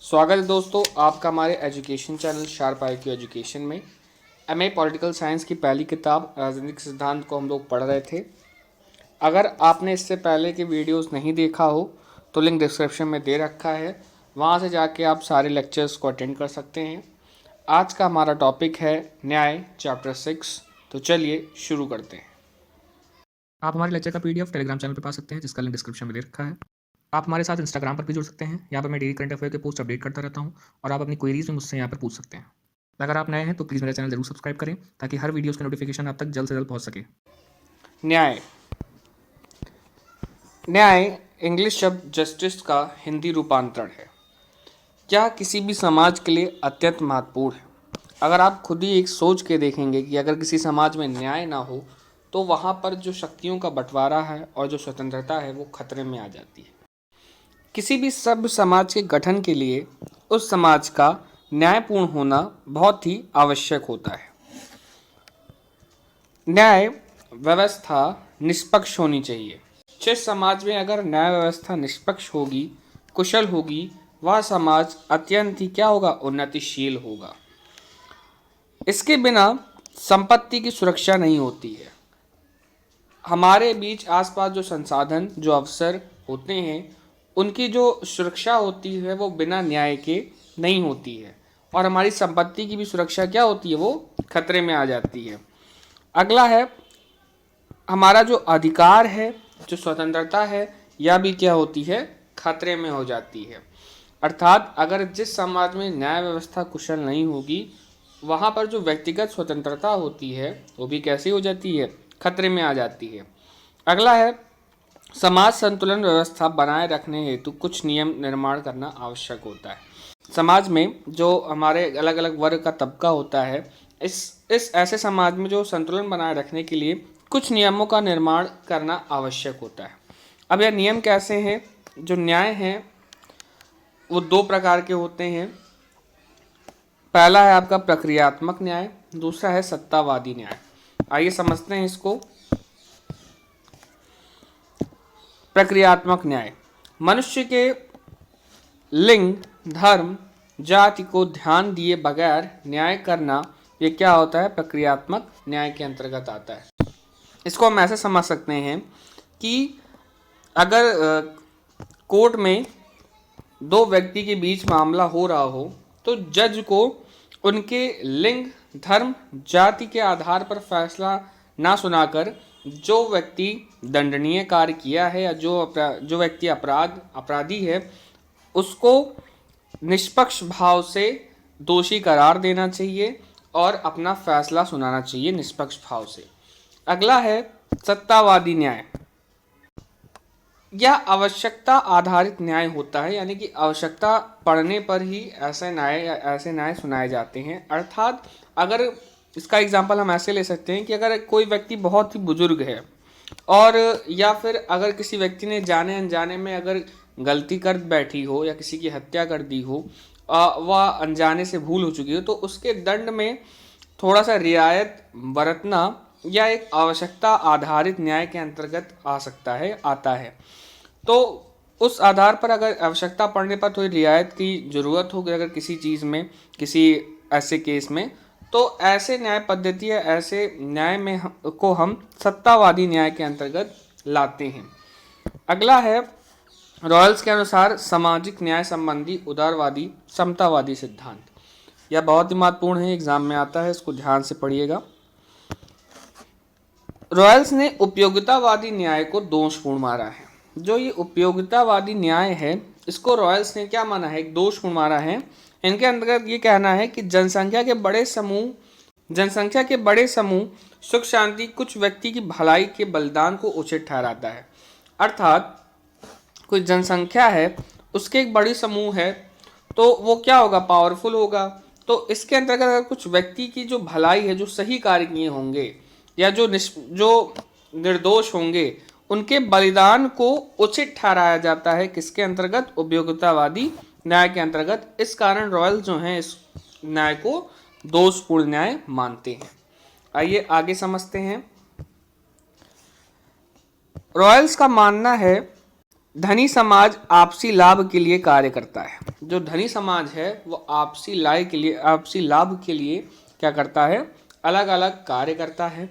स्वागत है दोस्तों आपका हमारे education channel sharp IQ education में। MA पॉलिटिकल साइंस की पहली किताब राजनीतिक सिद्धांत को हम लोग पढ़ रहे थे। अगर आपने इससे पहले के वीडियोस नहीं देखा हो तो लिंक डिस्क्रिप्शन में दे रखा है, वहां से जाके आप सारे लेक्चर्स को अटेंड कर सकते हैं। आज का हमारा टॉपिक है न्याय चैप्टर 6। तो चलिए शुरू करते हैं। आप हमारे लेक्चर का PDF टेलीग्राम चैनल पर पा सकते हैं, जिसका लिंक डिस्क्रिप्शन में दे रखा है। आप हमारे साथ इंस्टाग्राम पर भी जुड़ सकते हैं। यहाँ पर मैं डेली करंट अफेयर के पोस्ट अपडेट करता रहता हूँ और आप अपनी क्वेरीज भी मुझसे यहाँ पर पूछ सकते हैं। अगर आप नए हैं तो प्लीज़ मेरा चैनल जरूर सब्सक्राइब करें ताकि हर वीडियोस की नोटिफिकेशन आप तक जल्द से जल्द पहुँच सके। न्याय न्याय इंग्लिश शब्द जस्टिस का हिंदी रूपांतरण है। यह किसी भी समाज के लिए अत्यंत महत्वपूर्ण है। अगर आप खुद ही एक सोच के देखेंगे कि अगर किसी समाज में न्याय ना हो तो वहाँ पर जो शक्तियों का बंटवारा है और जो स्वतंत्रता है वो खतरे में आ जाती है। किसी भी सभ्य समाज के गठन के लिए उस समाज का न्यायपूर्ण होना बहुत ही आवश्यक होता है। न्याय व्यवस्था निष्पक्ष होनी चाहिए। जिस समाज में अगर न्याय व्यवस्था निष्पक्ष होगी, कुशल होगी, वह समाज अत्यंत ही क्या होगा, उन्नतिशील होगा। इसके बिना संपत्ति की सुरक्षा नहीं होती है। हमारे बीच आसपास जो संसाधन, जो अवसर होते हैं, उनकी जो सुरक्षा होती है वो बिना न्याय के नहीं होती है और हमारी संपत्ति की भी सुरक्षा क्या होती है, वो खतरे में आ जाती है। अगला है हमारा जो अधिकार है, जो स्वतंत्रता है, यह भी क्या होती है, खतरे में हो जाती है। अर्थात अगर जिस समाज में न्याय व्यवस्था कुशल नहीं होगी, वहाँ पर जो व्यक्तिगत स्वतंत्रता होती है वो भी कैसी हो जाती है, खतरे में आ जाती है। अगला है समाज संतुलन व्यवस्था बनाए रखने हेतु कुछ नियम निर्माण करना आवश्यक होता है। समाज में जो हमारे अलग अलग वर्ग का तबका होता है, इस ऐसे समाज में जो संतुलन बनाए रखने के लिए कुछ नियमों का निर्माण करना आवश्यक होता है। अब यह नियम कैसे हैं? जो न्याय हैं वो दो प्रकार के होते हैं। पहला है आपका प्रक्रियात्मक न्याय, दूसरा है सत्तावादी न्याय। आइए समझते हैं इसको। प्रक्रियात्मक न्याय मनुष्य के लिंग, धर्म, जाति को ध्यान दिए बगैर न्याय करना, ये क्या होता है, प्रक्रियात्मक न्याय के अंतर्गत आता है। इसको हम ऐसे समझ सकते हैं कि अगर कोर्ट में दो व्यक्ति के बीच मामला हो रहा हो तो जज को उनके लिंग, धर्म, जाति के आधार पर फैसला ना सुनाकर जो व्यक्ति दंडनीय कार्य किया है या जो व्यक्ति अपराधी है, उसको निष्पक्ष भाव से दोषी करार देना चाहिए और अपना फैसला सुनाना चाहिए निष्पक्ष भाव से। अगला है सत्तावादी न्याय। यह आवश्यकता आधारित न्याय होता है, यानी कि आवश्यकता पड़ने पर ही ऐसे न्याय सुनाए जाते हैं। अर्थात अगर इसका एग्जाम्पल हम ऐसे ले सकते हैं कि अगर कोई व्यक्ति बहुत ही बुजुर्ग है और या फिर अगर किसी व्यक्ति ने जाने अनजाने में अगर गलती कर बैठी हो या किसी की हत्या कर दी हो, वह अनजाने से भूल हो चुकी हो, तो उसके दंड में थोड़ा सा रियायत बरतना या एक आवश्यकता आधारित न्याय के अंतर्गत आता है। तो उस आधार पर अगर आवश्यकता पड़ने पर थोड़ी रियायत की जरूरत होगी अगर किसी चीज़ में, किसी ऐसे केस में, तो ऐसे न्याय पद्धति या ऐसे न्याय में को हम सत्तावादी न्याय के अंतर्गत लाते हैं। अगला है रॉयल्स के अनुसार सामाजिक न्याय संबंधी उदारवादी समतावादी सिद्धांत। यह बहुत ही महत्वपूर्ण है, एग्जाम में आता है, इसको ध्यान से पढ़िएगा। रॉयल्स ने उपयोगितावादी न्याय को दोषपूर्ण माना है। जो ये उपयोगितावादी न्याय है, इसको रॉयल्स ने क्या माना है, एक दोषपूर्ण माना है। इनके अंतर्गत ये कहना है कि जनसंख्या के बड़े समूह सुख शांति कुछ व्यक्ति की भलाई के बलिदान को उचित ठहराता है। अर्थात कोई जनसंख्या है, उसके एक बड़ी समूह है, तो वो क्या होगा, पावरफुल होगा। तो इसके अंतर्गत अगर कुछ व्यक्ति की जो भलाई है, जो सही कार्य किए होंगे या जो निर्दोष होंगे, उनके बलिदान को उचित ठहराया जाता है। किसके अंतर्गत, उपयोगितावादी न्याय के अंतर्गत। इस कारण रॉयल जो हैं इस न्याय को दोषपूर्ण न्याय मानते हैं। आइए आगे समझते हैं। रॉयल्स का मानना है धनी समाज आपसी लाभ के लिए कार्य करता है। जो धनी समाज है वो आपसी लाभ के लिए क्या करता है, अलग अलग कार्य करता है।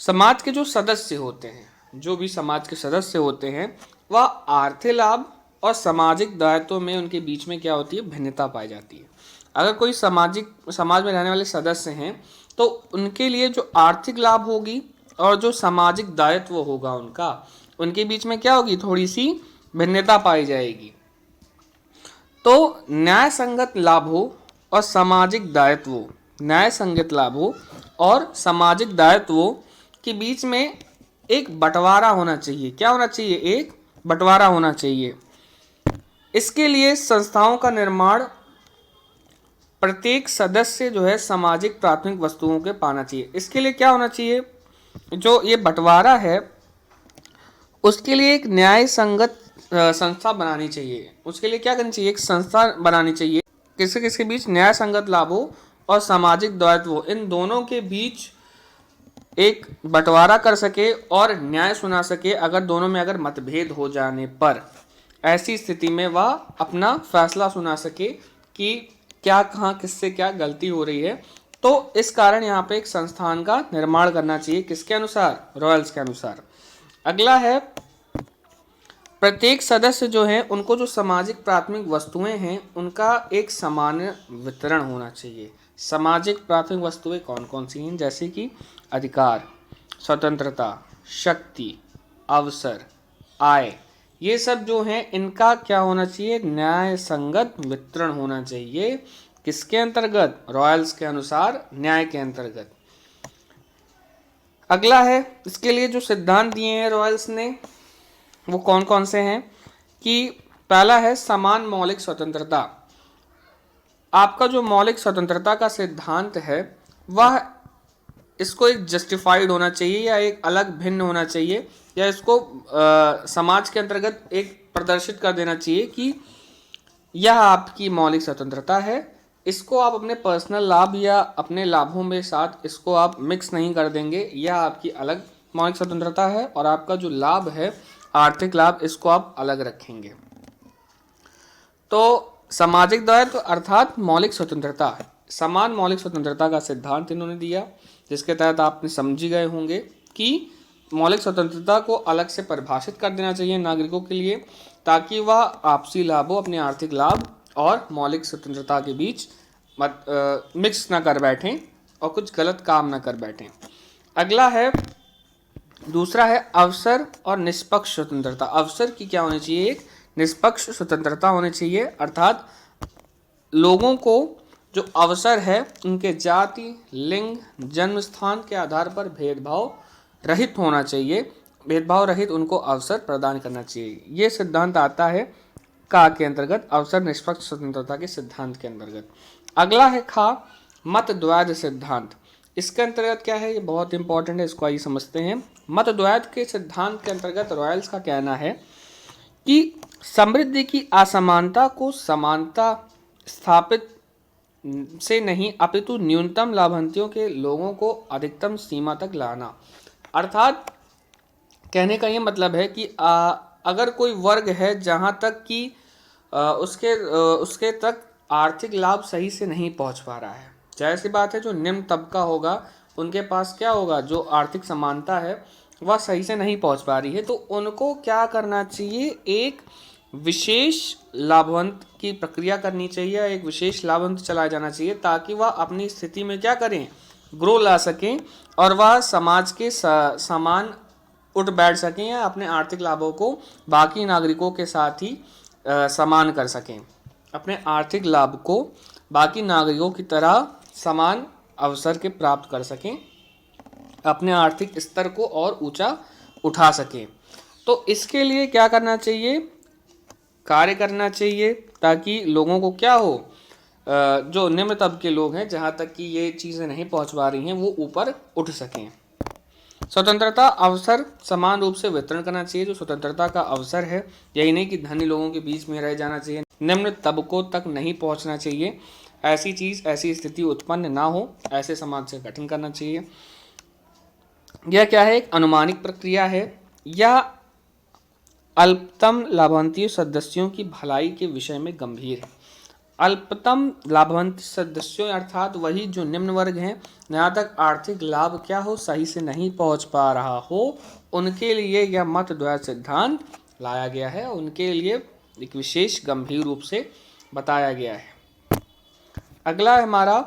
समाज के जो सदस्य होते हैं, जो भी समाज के सदस्य होते हैं, वह आर्थिक लाभ और सामाजिक दायित्व में उनके बीच में क्या होती है, भिन्नता पाई जाती है। अगर कोई समाज में रहने वाले सदस्य हैं तो उनके लिए जो आर्थिक लाभ होगी और जो सामाजिक दायित्व होगा उनके बीच में क्या होगी, थोड़ी सी भिन्नता पाई जाएगी। तो न्याय संगत लाभों और सामाजिक दायित्वों, न्याय संगत लाभों और सामाजिक दायित्वों के बीच में एक बंटवारा होना चाहिए। क्या होना चाहिए, एक बंटवारा होना चाहिए। इसके लिए संस्थाओं का निर्माण प्रत्येक सदस्य जो है सामाजिक प्राथमिक वस्तुओं के पाना चाहिए। इसके लिए क्या होना चाहिए, जो ये बंटवारा है उसके लिए एक न्याय संगत संस्था बनानी चाहिए। उसके लिए क्या करनी चाहिए, एक संस्था बनानी चाहिए। किसके किसके बीच, न्याय संगत लाभों और सामाजिक दायित्व, इन दोनों के बीच एक बंटवारा कर सके और न्याय सुना सके। अगर दोनों में अगर मतभेद हो जाने पर ऐसी स्थिति में वह अपना फैसला सुना सके कि क्या कहाँ किससे क्या गलती हो रही है। तो इस कारण यहाँ पे एक संस्थान का निर्माण करना चाहिए, किसके अनुसार, रॉयल्स के अनुसार। अगला है, प्रत्येक सदस्य जो है उनको जो सामाजिक प्राथमिक वस्तुएं हैं उनका एक सामान्य वितरण होना चाहिए। सामाजिक प्राथमिक वस्तुएं कौन कौन सी हैं, जैसे कि अधिकार, स्वतंत्रता, शक्ति, अवसर, आय, ये सब जो हैं इनका क्या होना चाहिए, न्याय संगत वितरण होना चाहिए। किसके अंतर्गत, रॉयल्स के अनुसार, न्याय के अंतर्गत। अगला है, इसके लिए जो सिद्धांत दिए हैं रॉयल्स ने वो कौन कौन से हैं, कि पहला है समान मौलिक स्वतंत्रता। आपका जो मौलिक स्वतंत्रता का सिद्धांत है वह इसको एक जस्टिफाइड होना चाहिए या एक अलग भिन्न होना चाहिए, या इसको समाज के अंतर्गत एक प्रदर्शित कर देना चाहिए कि यह आपकी मौलिक स्वतंत्रता है। इसको आप अपने पर्सनल लाभ या अपने लाभों में साथ इसको आप मिक्स नहीं कर देंगे। यह आपकी अलग मौलिक स्वतंत्रता है और आपका जो लाभ है, आर्थिक लाभ, इसको आप अलग रखेंगे। तो सामाजिक दायित्व अर्थात मौलिक स्वतंत्रता, समान मौलिक स्वतंत्रता का सिद्धांत इन्होंने दिया, जिसके तहत आपने समझी गए होंगे कि मौलिक स्वतंत्रता को अलग से परिभाषित कर देना चाहिए नागरिकों के लिए, ताकि वह आपसी लाभों, अपने आर्थिक लाभ और मौलिक स्वतंत्रता के बीच मिक्स ना कर बैठें और कुछ गलत काम ना कर बैठें। अगला है, दूसरा है अवसर और निष्पक्ष स्वतंत्रता। अवसर की क्या होनी चाहिए, एक निष्पक्ष स्वतंत्रता होनी चाहिए, अर्थात लोगों को जो अवसर है उनके जाति, लिंग, जन्म स्थान के आधार पर भेदभाव रहित होना चाहिए। भेदभाव रहित उनको अवसर प्रदान करना चाहिए। ये सिद्धांत आता है का के अंतर्गत, अवसर निष्पक्ष स्वतंत्रता के सिद्धांत के अंतर्गत। अगला है खा, मतद्वैध सिद्धांत। इसके अंतर्गत क्या है, ये बहुत इंपॉर्टेंट है, इसको आइए समझते हैं। मतद्वैध के सिद्धांत के अंतर्गत रॉयल्स का कहना है कि समृद्धि की असमानता को समानता स्थापित से नहीं अपितु न्यूनतम लाभांतियों के लोगों को अधिकतम सीमा तक लाना। अर्थात कहने का ये मतलब है कि अगर कोई वर्ग है जहाँ तक कि उसके तक आर्थिक लाभ सही से नहीं पहुँच पा रहा है, जाहिर सी बात है जो निम्न तबका होगा उनके पास क्या होगा, जो आर्थिक समानता है वह सही से नहीं पहुँच पा रही है, तो उनको क्या करना चाहिए, एक विशेष लाभवंत की प्रक्रिया करनी चाहिए, एक विशेष लाभवंत चलाया जाना चाहिए, ताकि वह अपनी स्थिति में क्या करें, ग्रो ला सकें और वह समाज के समान उठ बैठ सकें या अपने आर्थिक लाभों को बाकी नागरिकों के साथ ही समान कर सकें, अपने आर्थिक लाभ को बाकी नागरिकों की तरह समान अवसर के प्राप्त कर सकें, अपने आर्थिक स्तर को और ऊंचा उठा सकें। तो इसके लिए क्या करना चाहिए, कार्य करना चाहिए, ताकि लोगों को क्या हो, जो निम्न तबके के लोग हैं जहाँ तक कि ये चीज़ें नहीं पहुँच पा रही हैं वो ऊपर उठ सकें। स्वतंत्रता अवसर समान रूप से वितरण करना चाहिए। जो स्वतंत्रता का अवसर है, यही नहीं कि धनी लोगों के बीच में रह जाना चाहिए, निम्न तबकों तक नहीं पहुँचना चाहिए, ऐसी स्थिति उत्पन्न ना हो, ऐसे समाज से गठन करना चाहिए। यह क्या है, एक अनुमानिक प्रक्रिया है, यह अल्पतम लाभांती सदस्यों की भलाई के विषय में गंभीर है। अल्पतम लाभवंत सदस्यों अर्थात वही जो निम्न वर्ग हैं, जहाँ तक आर्थिक लाभ क्या हो सही से नहीं पहुँच पा रहा हो, उनके लिए यह मत द्वैत सिद्धांत लाया गया है, उनके लिए एक विशेष गंभीर रूप से बताया गया है। अगला है हमारा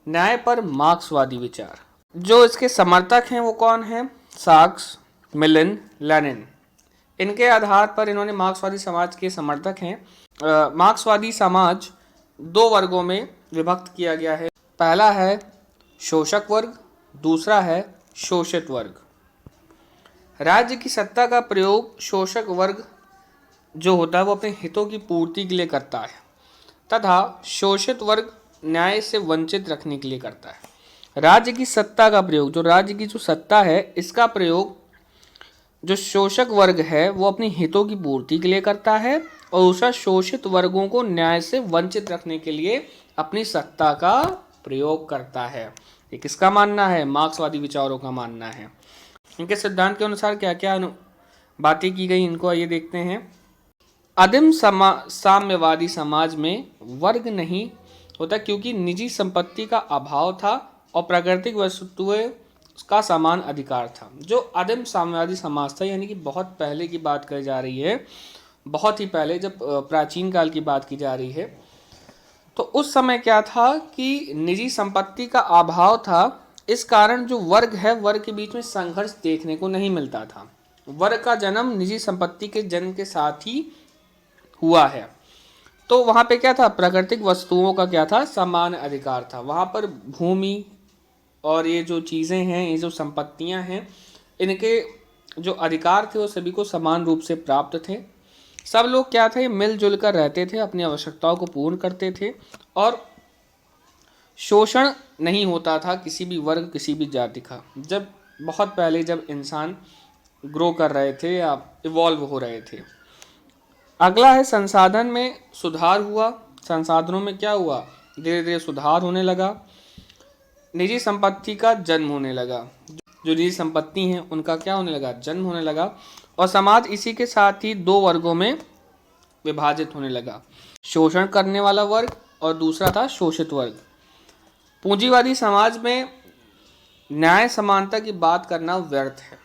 न्याय पर मार्क्सवादी विचार। जो इसके समर्थक हैं वो कौन हैं? साक्स, मिलिन, लेनिन। इनके आधार पर इन्होंने मार्क्सवादी समाज के समर्थक हैं। मार्क्सवादी समाज दो वर्गों में विभक्त किया गया है। पहला है शोषक वर्ग, दूसरा है शोषित वर्ग। राज्य की सत्ता का प्रयोग शोषक वर्ग जो होता है वो अपने हितों की पूर्ति के लिए करता है तथा शोषित वर्ग न्याय से वंचित रखने के लिए करता है। राज्य की सत्ता का प्रयोग, जो राज्य की जो सत्ता है इसका प्रयोग जो शोषक वर्ग है वो अपनी हितों की पूर्ति के लिए करता है और दूसरा शोषित वर्गों को न्याय से वंचित रखने के लिए अपनी सत्ता का प्रयोग करता है। ये किसका मानना है? मार्क्सवादी विचारों का मानना है। इनके सिद्धांत के अनुसार क्या क्या बातें की गई इनको आइए देखते हैं। आदिम साम्यवादी समाज में वर्ग नहीं होता क्योंकि निजी संपत्ति का अभाव था और प्राकृतिक वस्तुएं का समान अधिकार था। जो आदिम साम्यवादी समाज था यानी कि बहुत पहले की बात कही जा रही है, बहुत ही पहले जब प्राचीन काल की बात की जा रही है, तो उस समय क्या था कि निजी संपत्ति का अभाव था। इस कारण जो वर्ग है वर्ग के बीच में संघर्ष देखने को नहीं मिलता था। वर्ग का जन्म निजी संपत्ति के जन्म के साथ ही हुआ है। तो वहाँ पे क्या था? प्राकृतिक वस्तुओं का क्या था? समान अधिकार था। वहाँ पर भूमि और ये जो चीज़ें हैं, ये जो संपत्तियाँ हैं, इनके जो अधिकार थे वो सभी को समान रूप से प्राप्त थे। सब लोग क्या थे? मिलजुल कर रहते थे, अपनी आवश्यकताओं को पूर्ण करते थे और शोषण नहीं होता था किसी भी वर्ग किसी भी जाति का। जब बहुत पहले जब इंसान ग्रो कर रहे थे या इवॉल्व हो रहे थे। अगला है संसाधन में सुधार हुआ। संसाधनों में क्या हुआ? धीरे धीरे सुधार होने लगा। निजी संपत्ति का जन्म होने लगा। जो निजी संपत्ति हैं उनका क्या होने लगा? जन्म होने लगा। और समाज इसी के साथ ही दो वर्गों में विभाजित होने लगा, शोषण करने वाला वर्ग और दूसरा था शोषित वर्ग। पूंजीवादी समाज में न्याय समानता की बात करना व्यर्थ है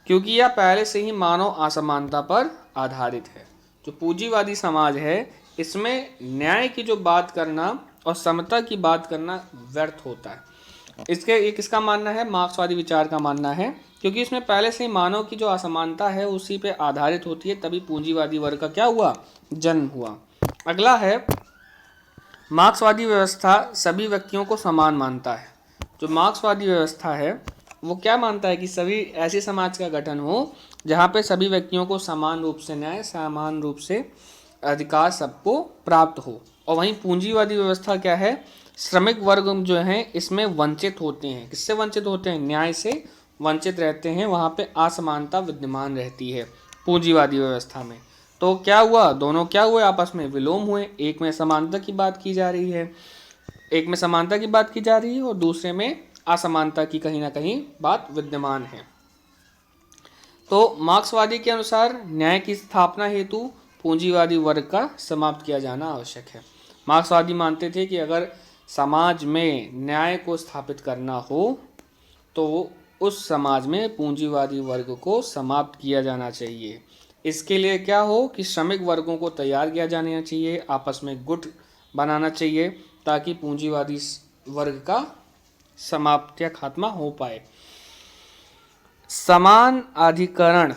क्योंकि यह पहले से ही मानव असमानता पर आधारित है। जो पूंजीवादी समाज है इसमें न्याय की जो बात करना और समता की बात करना व्यर्थ होता है। ये किसका मानना है? मार्क्सवादी विचार का मानना है क्योंकि इसमें पहले से ही मानव की जो असमानता है उसी पे आधारित होती है, तभी पूंजीवादी वर्ग का क्या हुआ? जन्म हुआ। अगला है मार्क्सवादी व्यवस्था सभी व्यक्तियों को समान मानता है। जो मार्क्सवादी व्यवस्था है वो क्या मानता है कि सभी ऐसे समाज का गठन हो जहाँ पे सभी व्यक्तियों को समान रूप से न्याय, समान रूप से अधिकार सबको प्राप्त हो। और वहीं पूंजीवादी व्यवस्था क्या है? श्रमिक वर्ग जो हैं इसमें वंचित होते हैं। किससे वंचित होते हैं? न्याय से वंचित रहते हैं। वहाँ पे असमानता विद्यमान रहती है पूंजीवादी व्यवस्था में। तो क्या हुआ? दोनों क्या हुए? आपस में विलोम हुए। एक में समानता की बात की जा रही है, एक में समानता की बात की जा रही है और दूसरे में असमानता की कहीं ना कहीं बात विद्यमान है। तो मार्क्सवादी के अनुसार न्याय की स्थापना हेतु पूंजीवादी वर्ग का समाप्त किया जाना आवश्यक है। मार्क्सवादी मानते थे कि अगर समाज में न्याय को स्थापित करना हो तो उस समाज में पूंजीवादी वर्ग को समाप्त किया जाना चाहिए। इसके लिए क्या हो कि श्रमिक वर्गों को तैयार किया जाना चाहिए, आपस में गुट बनाना चाहिए ताकि पूंजीवादी वर्ग का समाप्त या खात्मा हो पाए। समान अधिकरण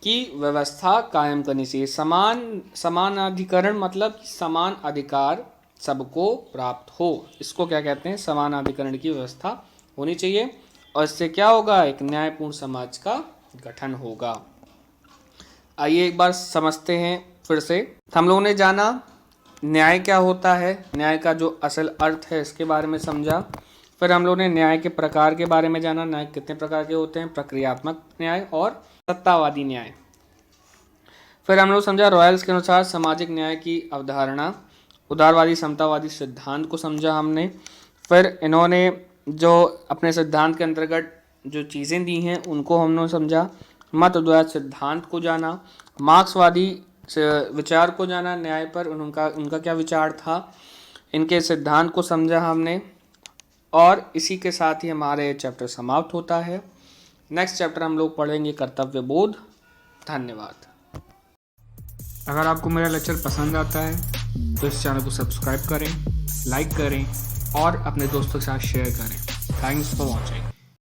की व्यवस्था कायम करनी चाहिए। समान अधिकरण मतलब समान अधिकार सबको प्राप्त हो, इसको क्या कहते हैं? समान अधिकरण की व्यवस्था होनी चाहिए और इससे क्या होगा? एक न्यायपूर्ण समाज का गठन होगा। आइए एक बार समझते हैं फिर से। हम लोगों ने जाना न्याय क्या होता है, न्याय का जो असल अर्थ है इसके बारे में समझा। फिर हम लोगों ने न्याय के प्रकार के बारे में जाना, न्याय कितने प्रकार के होते हैं, प्रक्रियात्मक न्याय और सत्तावादी न्याय। फिर हम लोग समझा रॉयल्स के अनुसार सामाजिक न्याय की अवधारणा, उदारवादी समतावादी सिद्धांत को समझा हमने। फिर इन्होंने जो अपने सिद्धांत के अंतर्गत जो चीज़ें दी हैं उनको हमने समझा। मत द्वैत सिद्धांत को जाना, मार्क्सवादी विचार को जाना न्याय पर, उनका क्या विचार था, इनके सिद्धांत को समझा हमने, और इसी के साथ ही हमारा ये चैप्टर समाप्त होता है। नेक्स्ट चैप्टर हम लोग पढ़ेंगे कर्तव्य बोध। धन्यवाद। अगर आपको मेरा लेक्चर पसंद आता है तो इस चैनल को सब्सक्राइब करें, लाइक करें और अपने दोस्तों के साथ शेयर करें। Thanks for watching.